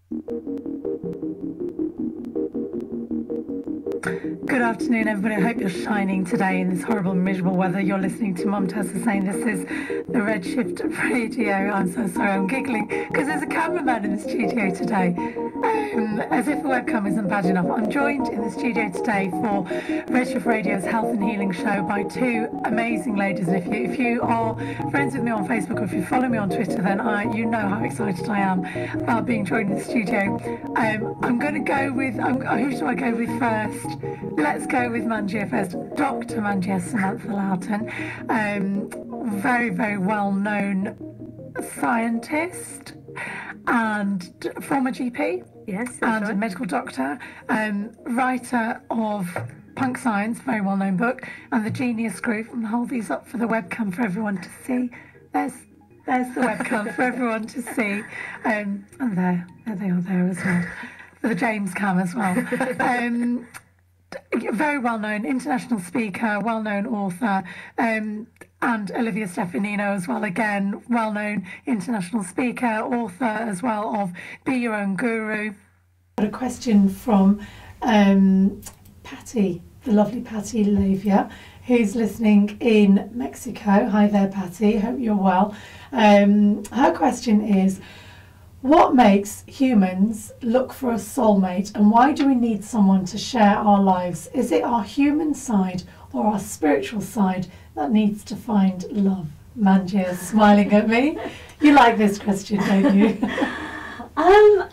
Good afternoon, everybody. I hope you're shining today in this horrible, miserable weather. You're listening to Mumtaz Hussain. This is the Redshift Radio. I'm so sorry, I'm giggling because there's a cameraman in the studio today. As if the webcam isn't bad enough, I'm joined in the studio today for Redshift Radio's Health and Healing Show by two amazing ladies. And if you are friends with me on Facebook or if you follow me on Twitter, then you know how excited I am about being joined in the studio. I'm going to go with, who should I go with first? Let's go with Manjir first. Dr. Manjir Samanta-Laughton, very, very well-known scientist and former GP. Yes, and right. A medical doctor, writer of Punk Science, very well-known book, and the Genius Group. I'm going to hold these up for the webcam for everyone to see. There's the webcam for everyone to see. And there they are there as well. For the James cam as well. Very well-known international speaker, well-known author, and Olivia Stefanino as well, again, well-known international speaker, author as well of Be Your Own Guru. Got a question from Patty, the lovely Patty Olivia, who's listening in Mexico. Hi there, Patty, hope you're well. Her question is, what makes humans look for a soulmate, and why do we need someone to share our lives? Is it our human side or our spiritual side that needs to find love? Manjir's smiling at me. You like this question, don't you?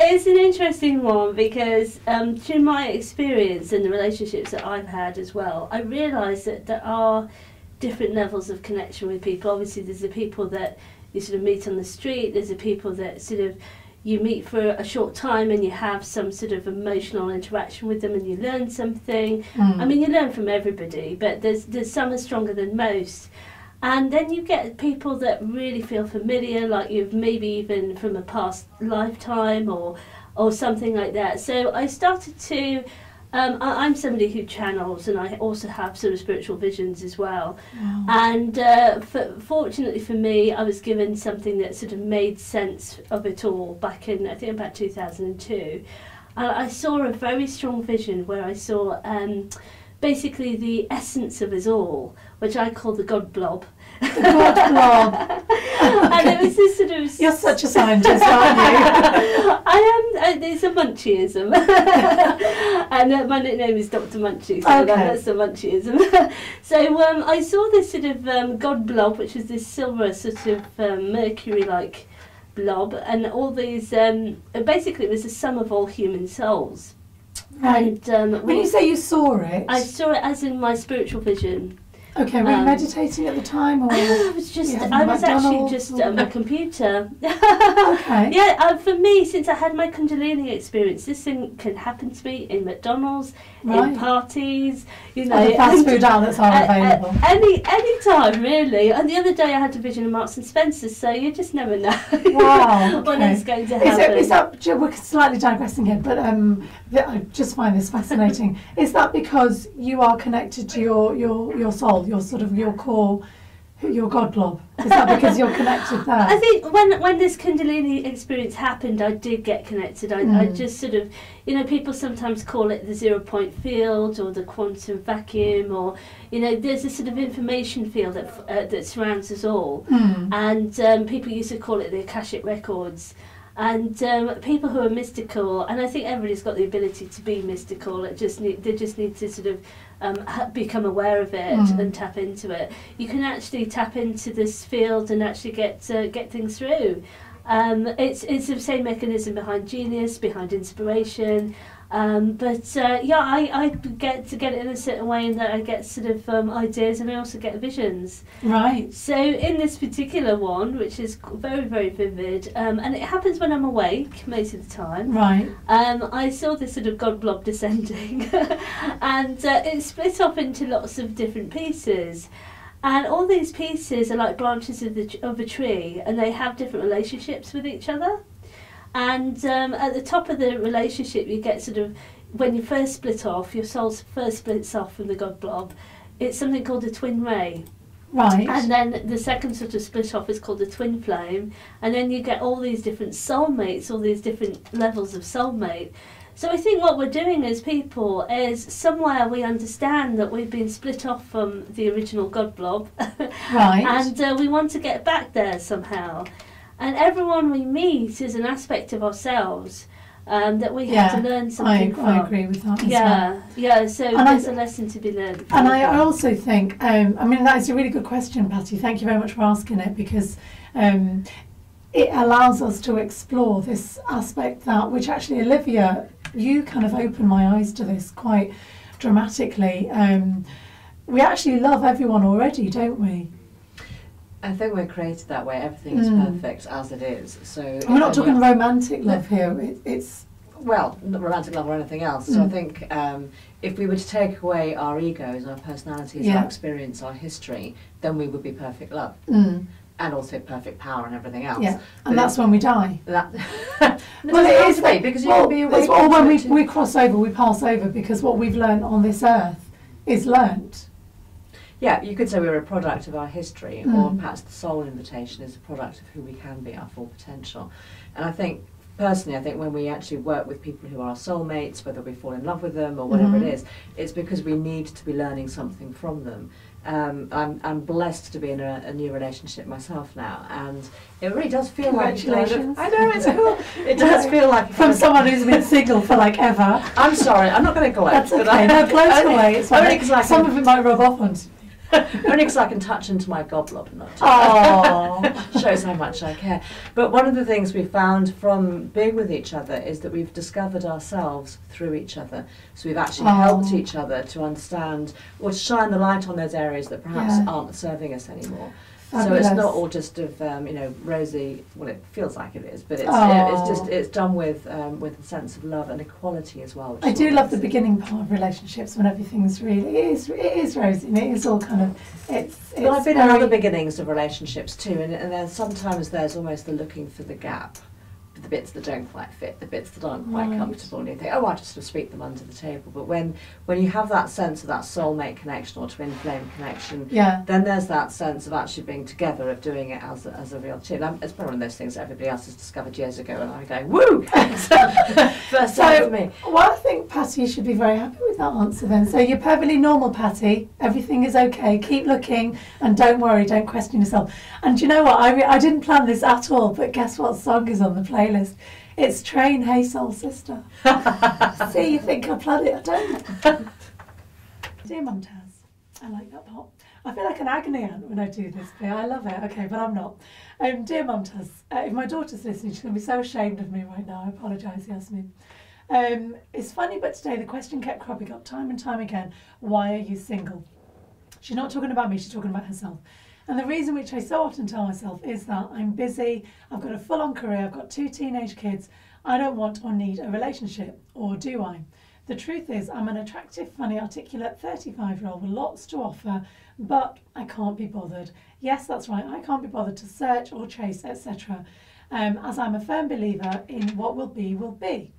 It's an interesting one because through my experience and the relationships that I've had as well, I realise that there are different levels of connection with people. Obviously, there's the people that you sort of meet on the street, there's the people that sort of you meet for a short time and you have some sort of emotional interaction with them and you learn something. I mean, you learn from everybody, but there's some are stronger than most. And then you get people that really feel familiar, like you've maybe even from a past lifetime or something like that. So I started to, I'm somebody who channels, and I also have sort of spiritual visions as well. Wow. And fortunately for me, I was given something that sort of made sense of it all back in, I think about 2002. I saw a very strong vision where I saw basically the essence of us all, which I call the God blob. The God blob. And it was this sort of... You're such a scientist, aren't you? I am. It's a Munchieism. And my nickname is Dr. Munchie, so okay. That's a Munchieism. So I saw this sort of God blob, which was this silver sort of mercury-like blob, and all these... basically, it was the sum of all human souls. Right. And when you say you saw it... I saw it as in my spiritual vision. Okay, were you meditating at the time, or I was actually just on my computer. Okay. Yeah, for me, since I had my Kundalini experience, this thing can happen to me in McDonald's, in parties, you know. The fast food outlets are available. Any time, really. And the other day I had a vision of Marks and Spencer's, so you just never know. Wow. Okay. When it's going to happen. Is that, we're slightly digressing here, but I just find this fascinating. Is that because you are connected to your soul, your sort of your core, your God blob? Is that because you're connected there? I think when this Kundalini experience happened, I did get connected. I just sort of, you know, people sometimes call it the 0 point field or the quantum vacuum, or, you know, there's a sort of information field that surrounds us all. And people used to call it the Akashic Records. And people who are mystical, and I think everybody's got the ability to be mystical, they just need to sort of become aware of it and tap into it. You can actually tap into this field and actually get things through. It's the same mechanism behind genius, behind inspiration. I get to get it in a certain way, in that I get sort of ideas, and I also get visions. Right. So in this particular one, which is very, very vivid, and it happens when I'm awake most of the time. Right. I saw this sort of God blob descending, and it split off into lots of different pieces. And all these pieces are like branches of a tree, and they have different relationships with each other. And at the top of the relationship, you get sort of, when you first split off, your soul first splits off from the God blob, it's something called a twin ray. Right. And then the second sort of split off is called the twin flame, and then you get all these different soulmates, all these different levels of soulmate. So I think what we're doing as people is somewhere we understand that we've been split off from the original God blob, Right. and we want to get back there somehow. And everyone we meet is an aspect of ourselves that we have to learn something from. I agree with that as well. Yeah, so And there's a lesson to be learned. And I also think, I mean, that is a really good question, Patty. Thank you very much for asking it, because it allows us to explore this aspect which actually, Olivia, you kind of opened my eyes to this quite dramatically. We actually love everyone already, don't we? I think we're created that way. Everything is perfect as it is. So we're not talking romantic love here. It's well, not romantic love or anything else. So I think if we were to take away our egos, our personalities, our experience, our history, then we would be perfect love. And also perfect power and everything else. Yeah, and that's when we die. Well, it is because you can be awake. Or when we cross over, we pass over, because what we've learned on this earth is learnt. Yeah, you could say we're a product of our history, or perhaps the soul invitation is a product of who we can be, our full potential. And I think, personally, when we actually work with people who are our soulmates, whether we fall in love with them or whatever it is, it's because we need to be learning something from them. I'm blessed to be in a new relationship myself now, and it really does feel like Congratulations. I know, it's cool. It does feel like from someone who's been single for like ever. I'm sorry, I'm not going to gloat. That's okay. No, gloat away. It's only because some of it might rub off on. Only because I can touch into my goblob, not shows how much I care. But one of the things we found from being with each other is that we've discovered ourselves through each other. So we've actually helped each other to understand or to shine the light on those areas that perhaps aren't serving us anymore. Fabulous. So it's not all just of rosy. Well, it feels like it is, but it's done with a sense of love and equality as well. I do love the beginning part of relationships when everything's really it is rosy and it is all kind of But I've been in other beginnings of relationships too, and then sometimes there's almost the looking for the gap. The bits that don't quite fit, the bits that aren't quite comfortable, and you think, oh, I'll just sort of sweep them under the table. But when you have that sense of that soulmate connection or twin flame connection, then there's that sense of actually being together, of doing it as a real team. It's probably one of those things that everybody else has discovered years ago, and I'm going, woo! First time for me. Well, I think Patty should be very happy with that answer then. So you're perfectly normal, Patty. Everything is okay. Keep looking, and don't worry, don't question yourself. And do you know what? I didn't plan this at all, but guess what song is on the playlist? It's Train, Hey Soul Sister. See, you think I planned it, I don't. Dear Mumtaz, I like that part. I feel like an agony aunt when I do this bit. I love it, okay, but I'm not. Dear Mumtaz, if my daughter's listening, she's going to be so ashamed of me right now. I apologise, Yasmin. It's funny, but today the question kept cropping up time and time again. Why are you single? She's not talking about me, she's talking about herself. And the reason which I so often tell myself is that I'm busy, I've got a full-on career, I've got 2 teenage kids, I don't want or need a relationship, or do I? The truth is I'm an attractive, funny, articulate 35-year-old with lots to offer, but I can't be bothered. Yes, that's right, I can't be bothered to search or chase, etc. As I'm a firm believer in what will be, will be.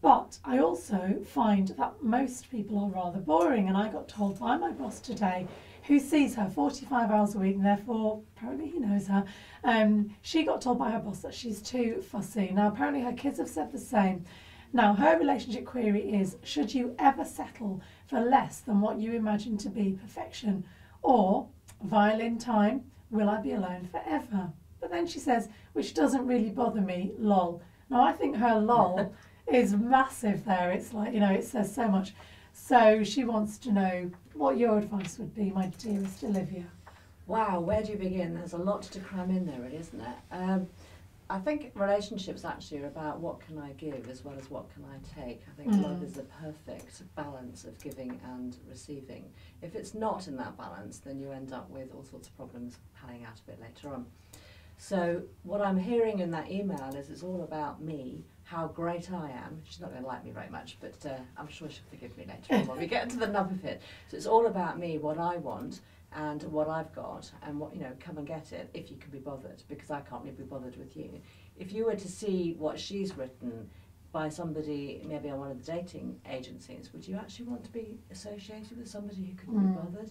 But I also find that most people are rather boring, and I got told by my boss today, who sees her 45 hours a week, and therefore apparently he knows her, she got told by her boss that she's too fussy. Now apparently her kids have said the same. Now her relationship query is, should you ever settle for less than what you imagine to be perfection? Or, violin time, will I be alone forever? But then she says, which doesn't really bother me, lol. Now I think her lol is massive there. It's like, it says so much. So she wants to know what your advice would be, my dearest Olivia. Wow, where do you begin? There's a lot to cram in there, isn't there? I think relationships actually are about what can I give as well as what can I take. I think love is the perfect balance of giving and receiving. If it's not in that balance, then you end up with all sorts of problems panning out a bit later on. So what I'm hearing in that email is it's all about me, how great I am. She's not going to like me very much, but I'm sure she'll forgive me later on when we get to the nub of it. So it's all about me, what I want, and what I've got, and what, come and get it if you can be bothered, because I can't really be bothered with you. If you were to see what she's written by somebody, maybe on one of the dating agencies, would you actually want to be associated with somebody who couldn't be bothered?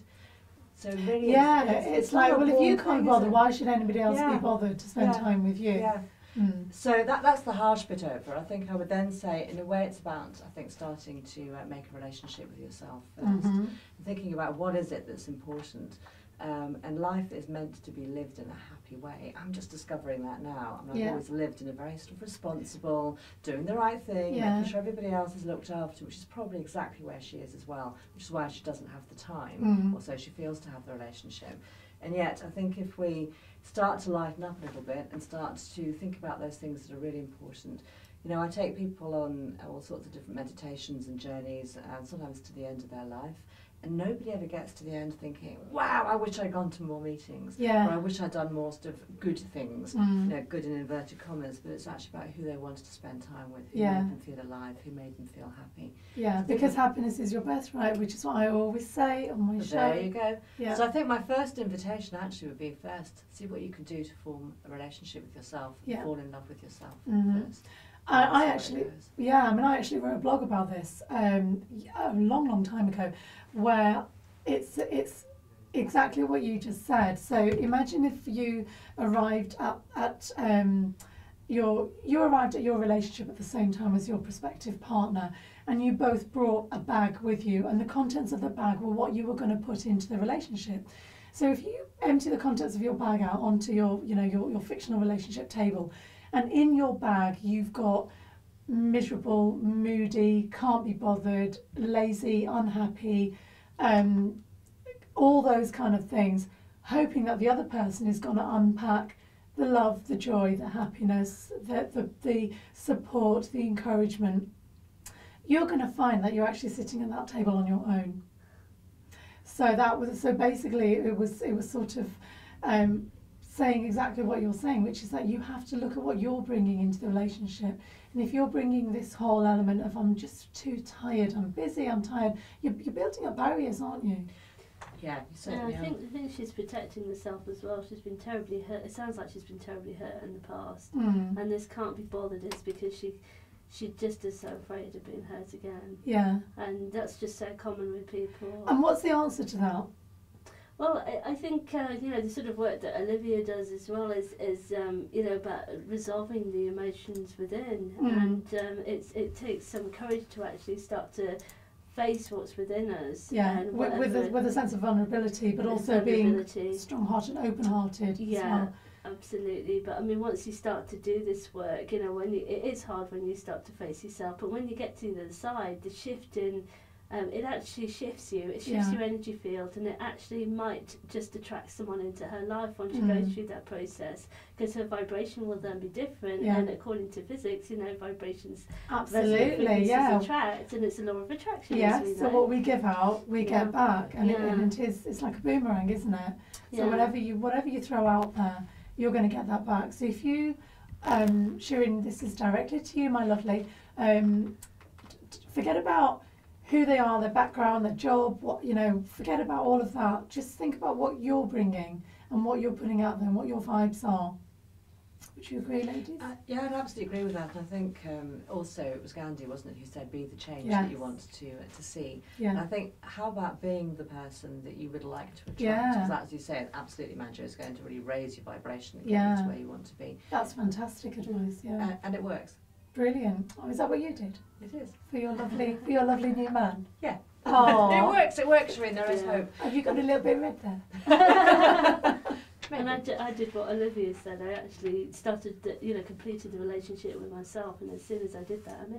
So really, Yeah, it's like, not a well, if you warm can't thing, bother, is it? why should anybody else Yeah. be bothered to spend Yeah. time with you? Yeah. Mm. So that's the harsh bit over. I think I would then say, in a way, it's about, I think, starting to make a relationship with yourself first. Mhm. Thinking about what is it that's important. And life is meant to be lived in a happy way. I'm just discovering that now. And I've Yeah. always lived in a very sort of responsible, doing the right thing, Yeah. making sure everybody else is looked after, which is probably exactly where she is as well, which is why she doesn't have the time, Mm. or so she feels, to have the relationship. And yet, I think if we start to lighten up a little bit and start to think about those things that are really important. You know, I take people on all sorts of different meditations and journeys, and sometimes to the end of their life, and nobody ever gets to the end thinking, wow, I wish I'd gone to more meetings, Yeah. or I wish I'd done more sort of good things, Mm. you know, good in inverted commas, but it's actually about who they wanted to spend time with, who Yeah. made them feel alive, who made them feel happy. Yeah, because happiness is your birthright, which is what I always say on my So show. there you go. Yeah. So I think my first invitation actually would be first, see what you can do to form a relationship with yourself, and Yeah. fall in love with yourself Mhm. first. I That's how it actually, goes. yeah, I mean, I actually wrote a blog about this a long time ago, where it's exactly what you just said. So imagine if you arrived at you arrived at your relationship at the same time as your prospective partner, and you both brought a bag with you, and the contents of the bag were what you were going to put into the relationship. So if you empty the contents of your bag out onto your fictional relationship table, and in your bag you've got miserable, moody, can't be bothered, lazy, unhappy, all those kind of things, hoping that the other person is going to unpack the love, the joy, the happiness, the support, the encouragement, you're going to find that you're actually sitting at that table on your own. So basically it was sort of saying exactly what you're saying, which is that you have to look at what you're bringing into the relationship. And if you're bringing this whole element of I'm just too tired, I'm busy, I'm tired, you're building up barriers, aren't you? Yeah, you certainly I are. think she's protecting herself as well. She's been terribly hurt. It sounds like she's been terribly hurt in the past, and this can't be bothered. It's because she just is so afraid of being hurt again. Yeah. And that's just so common with people. And what's the answer to that? Well, I think the sort of work that Olivia does as well is about resolving the emotions within, and it takes some courage to actually start to face what's within us. Yeah, and with a sense of vulnerability, but also being strong-hearted, open-hearted. Yeah, as well. absolutely. But I mean, once you start to do this work, it is hard when you start to face yourself. But when you get to the other side, the shift in it actually shifts you. It shifts your energy field, and it actually might just attract someone into her life once she goes through that process, because her vibration will then be different. Yeah. And according to physics, vibrations Absolutely, yeah. attract, and it's a law of attraction. Yeah, as we so know. what we give out, we get back, and Yeah. it's like a boomerang, isn't it? So Yeah. whatever you throw out there, you're going to get that back. So if you, Shirin, this is directly to you, my lovely, forget about who they are, their background, their job, forget about all of that. Just think about what you're bringing and what you're putting out there and what your vibes are. Would you agree, ladies? Yeah, I'd absolutely agree with that. And I think also it was Gandhi, wasn't it, who said, be the change Yes. that you want to see. Yeah. And I think, how about being the person that you would like to attract? Yeah. Because as you say, absolutely, Manjir, is going to really raise your vibration and get Yeah. you to where you want to be. That's fantastic advice, yeah. And it works. Brilliant. Oh, is that what you did? It is. For your lovely new man? Yeah. Oh. It works, Shirin, there is hope. Have you got a little bit red there? And I did what Olivia said. I actually started, completed the relationship with myself, and as soon as I did that, I met